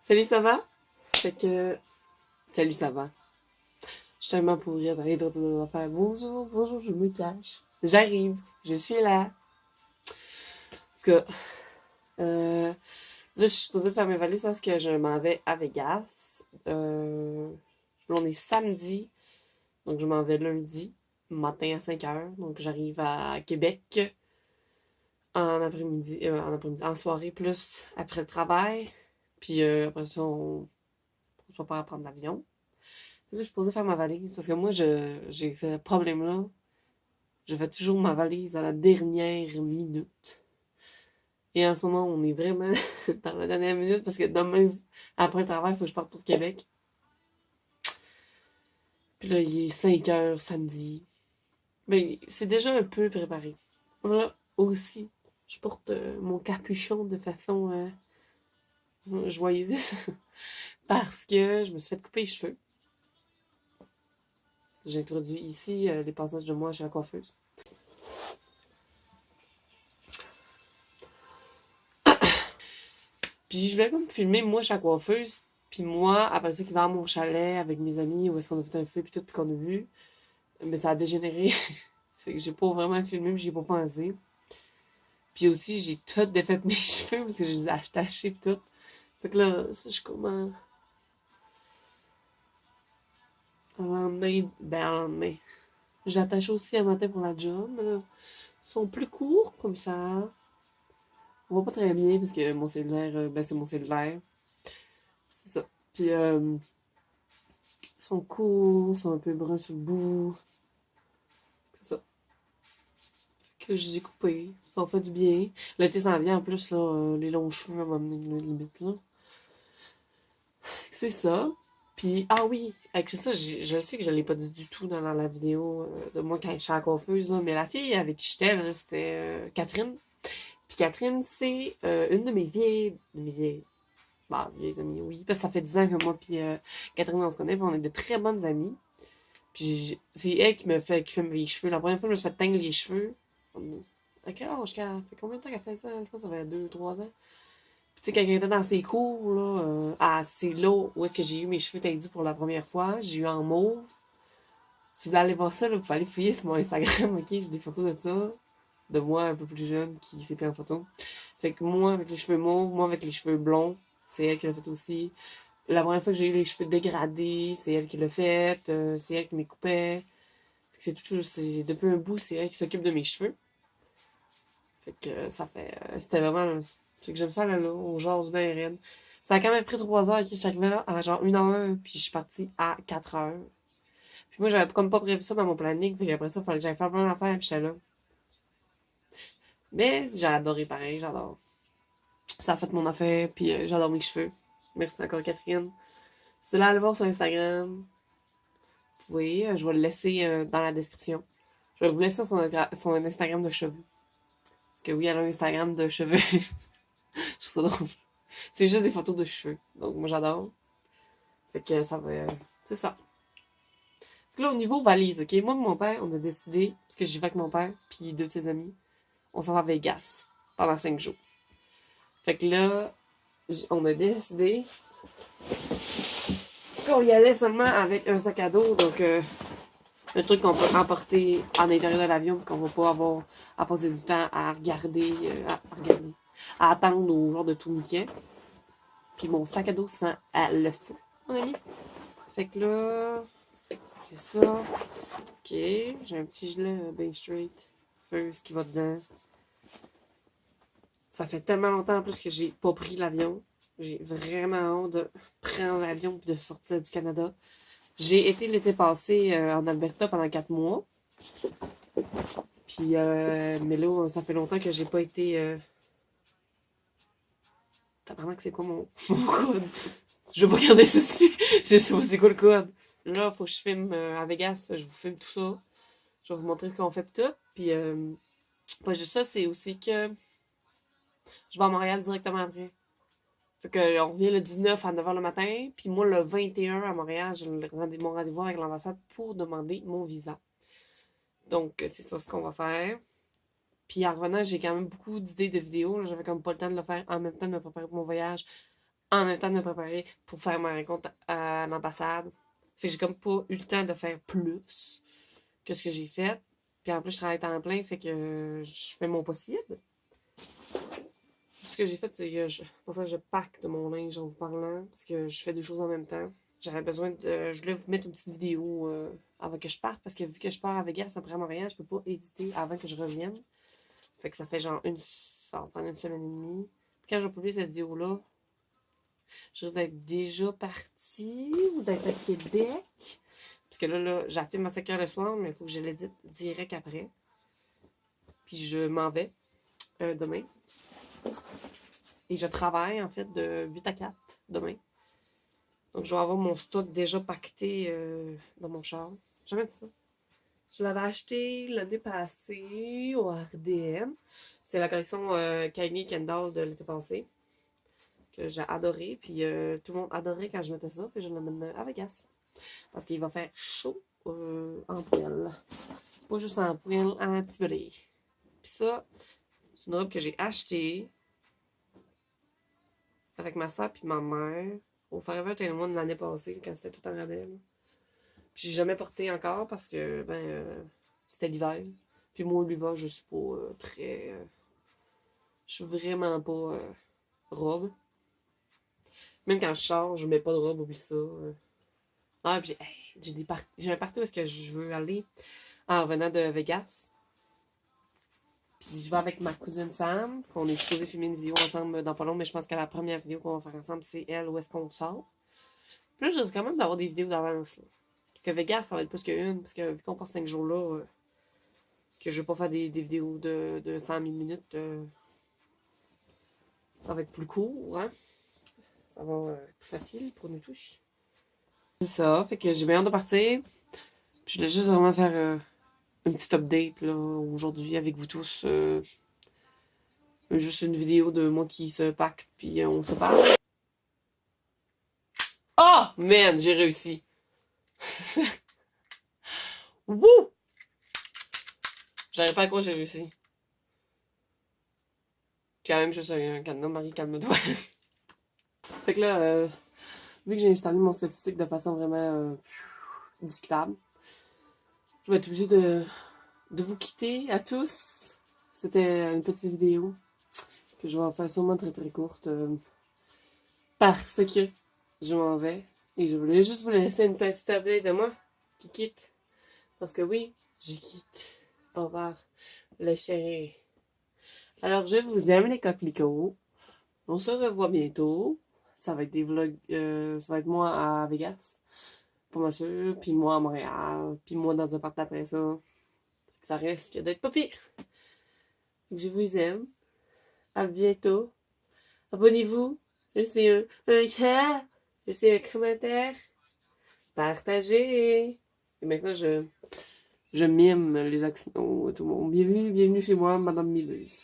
Salut, ça va? Fait que... Salut, ça va? Je suis tellement pourrie d'aller de retour dans l'affaire. Bonjour, bonjour, je me cache. J'arrive, je suis là. Parce que... Là, je suis supposée faire mes valises parce que je m'en vais à Vegas. Là, on est samedi. Donc, je m'en vais lundi, matin à 5h. Donc, j'arrive à Québec en soirée plus après le travail. Puis après ça, on va pas prendre l'avion. Là, je suis supposée faire ma valise parce que moi, j'ai ce problème-là. Je fais toujours ma valise à la dernière minute. Et en ce moment, on est vraiment dans la dernière minute parce que demain, après le travail, il faut que je parte pour Québec. Puis là, il est 5h samedi. Mais c'est déjà un peu préparé. Là aussi, je porte mon capuchon de façon joyeuse parce que je me suis fait couper les cheveux. J'ai introduit ici les passages de moi chez la coiffeuse. Puis je voulais comme filmer moi chez la coiffeuse, puis moi, après ça, qui va à mon chalet avec mes amis, où est-ce qu'on a fait un feu, puis tout, puis qu'on a vu. Mais ça a dégénéré. Fait que j'ai pas vraiment filmé, puis j'ai pas pensé. Puis aussi, j'ai tout défait mes cheveux, parce que je les ai attachés, puis tout. Fait que là, ça, je commence. À lendemain, à lendemain. J'ai attaché aussi un matin pour la job, mais là, ils sont plus courts, comme ça. On voit pas très bien, parce que mon cellulaire, c'est mon cellulaire. C'est ça. Puis, ils sont courts, ils sont un peu bruns sur le bout. C'est ça. Que je les ai coupés. Ça en fait du bien. L'été s'en vient en plus, là, les longs cheveux à m'amener limite, là. C'est ça. Puis, ah oui, avec ça, je sais que je l'ai pas dit du tout dans la vidéo de moi quand je suis à la coiffeuse, là, mais la fille avec qui j'étais, là, c'était Catherine. Puis Catherine, c'est une vieilles amies, oui. Parce que ça fait 10 ans que moi puis Catherine, on se connaît, puis on est de très bonnes amies. Puis c'est elle qui fait mes cheveux. La première fois que je me suis fait teindre les cheveux, à quel âge qu'elle fait combien de temps qu'elle fait ça? Je pense que ça fait 2 3 ans. Puis tu sais, quand elle était dans ses cours, là, c'est là où est-ce que j'ai eu mes cheveux tendus pour la première fois. J'ai eu en mauve. Si vous voulez aller voir ça, là, vous pouvez aller fouiller sur mon Instagram, ok? J'ai des photos de ça. De moi un peu plus jeune qui s'est pris en photo. Fait que moi avec les cheveux mauves, moi avec les cheveux blonds, c'est elle qui l'a fait aussi. La première fois que j'ai eu les cheveux dégradés, c'est elle qui l'a fait. C'est elle qui me coupait. Fait que depuis un bout, c'est elle qui s'occupe de mes cheveux. Fait que ça fait. C'était vraiment. C'est que j'aime ça là, on jase bien raide. Ça a quand même pris 3 heures, ok? Je suis arrivée là à genre 1h, puis je suis partie à 4h. Puis moi, j'avais comme pas prévu ça dans mon planning, puis après ça, il fallait que j'aille faire plein d'affaires, puis j'étais là. Mais j'ai adoré pareil, j'adore. Ça a fait mon affaire, puis j'adore mes cheveux. Merci encore, Catherine. C'est là, allez voir sur Instagram. Vous pouvez, je vais le laisser dans la description. Je vais vous laisser son Instagram de cheveux. Parce que oui, elle a un Instagram de cheveux. Je trouve ça drôle. C'est juste des photos de cheveux. Donc moi j'adore. Fait que ça va. C'est ça. Puis là, au niveau valise, ok? Moi et mon père, on a décidé, parce que j'y vais avec mon père, puis deux de ses amis, on s'en va à Vegas pendant 5 jours. Fait que là, on a décidé qu'on y allait seulement avec un sac à dos, donc le truc qu'on peut emporter à l'intérieur de l'avion, qu'on va pas avoir à passer du temps à regarder, à attendre au genre de tourniquet. Puis mon sac à dos sent le feu, mon ami. Fait que là, j'ai ça. Ok, j'ai un petit gilet bien straight. First qui va dedans. Ça fait tellement longtemps en plus que j'ai pas pris l'avion. J'ai vraiment hâte de prendre l'avion et de sortir du Canada. J'ai été l'été passé en Alberta pendant 4 mois. Puis, mais là, ça fait longtemps que j'ai pas été. Tabarnak, c'est quoi mon code? Je vais pas regarder ça dessus. Je sais pas c'est quoi le code. Là, faut que je filme à Vegas. Je vous filme tout ça. Je vais vous montrer ce qu'on fait pis tout. Puis, pas juste ça, c'est aussi que je vais à Montréal directement après. Fait que on revient le 19 à 9h le matin. Puis moi, le 21 à Montréal, j'ai mon rendez-vous avec l'ambassade pour demander mon visa. Donc, c'est ça ce qu'on va faire. Puis en revenant, j'ai quand même beaucoup d'idées de vidéos. J'avais comme pas le temps de le faire en même temps de me préparer pour mon voyage en même temps de me préparer pour faire ma rencontre à l'ambassade. Fait que j'ai comme pas eu le temps de faire plus que ce que j'ai fait. Puis en plus, je travaille à temps plein, fait que je fais mon possible. Ce que j'ai fait, c'est que pour ça, je pack de mon linge en vous parlant, parce que je fais deux choses en même temps. J'avais besoin de. Je voulais vous mettre une petite vidéo avant que je parte, parce que vu que je pars à Vegas après Montréal, je peux pas éditer avant que je revienne. Fait que ça fait genre ça va prendre une semaine et demie. Puis quand je vais publier cette vidéo-là, je risque d'être déjà partie ou d'être à Québec. Parce que là j'affilme à 5 heures le soir, mais il faut que je l'édite direct après. Puis je m'en vais demain. Et je travaille en fait de 8 à 4 demain. Donc je vais avoir mon stock déjà pacté dans mon char. Jamais dit ça. Je l'avais acheté l'année passée au Ardennes. C'est la collection Kylie Kendall de l'été passé. Que j'ai adoré. Puis tout le monde adorait quand je mettais ça. Puis je l'amène à Vegas. Parce qu'il va faire chaud en poêle. Pas juste en poêle, en petit blé. Puis ça, c'est une robe que j'ai achetée avec ma soeur puis ma mère au Forever 21 de l'année passée, quand c'était tout en rabais. Puis j'ai jamais porté encore parce que c'était l'hiver. Puis moi, l'hiver, je suis pas très. Je suis vraiment pas robe. Même quand je sors, je mets pas de robe, oublie ça. Ah, puis hey, j'ai un party où est-ce que je veux aller en revenant de Vegas. Puis je vais avec ma cousine Sam, qu'on est supposé filmer une vidéo ensemble dans pas long, mais je pense que la première vidéo qu'on va faire ensemble, c'est elle, où est-ce qu'on sort. Puis là, je risque quand même d'avoir des vidéos d'avance, là. Parce que Vegas, ça va être plus qu'une, parce que vu qu'on passe 5 jours là, que je vais pas faire des vidéos de 100 000 minutes, ça va être plus court, hein. Ça va être plus facile pour nous tous. C'est ça, fait que j'ai bien hâte de partir. Puis je voulais juste vraiment faire une petite update là, aujourd'hui avec vous tous. Juste une vidéo de moi qui se pacte, puis on se parle. Oh! Man, j'ai réussi! Wouh! J'arrive pas à quoi j'ai réussi. Quand même juste un cadenas, Marie, calme-toi. Fait que là, vu que j'ai installé mon selfie-stick de façon vraiment discutable, je vais être obligée de vous quitter à tous. C'était une petite vidéo que je vais faire sûrement très très courte parce que je m'en vais. Et je voulais juste vous laisser une petite update de moi qui quitte. Parce que oui, je quitte. Au revoir, le chéri. Alors, je vous aime les coquelicots. On se revoit bientôt. Ça va être des vlogs. Ça va être moi à Vegas. Pas mal sûr. Puis moi à Montréal. Puis moi dans un parc après ça. Ça risque d'être pas pire. Je vous aime. À bientôt. Abonnez-vous. Laissez un cœur. Laissez un commentaire. Partagez. Et maintenant, je mime les actions. Tout le monde. Bienvenue chez moi, Madame Mileuse.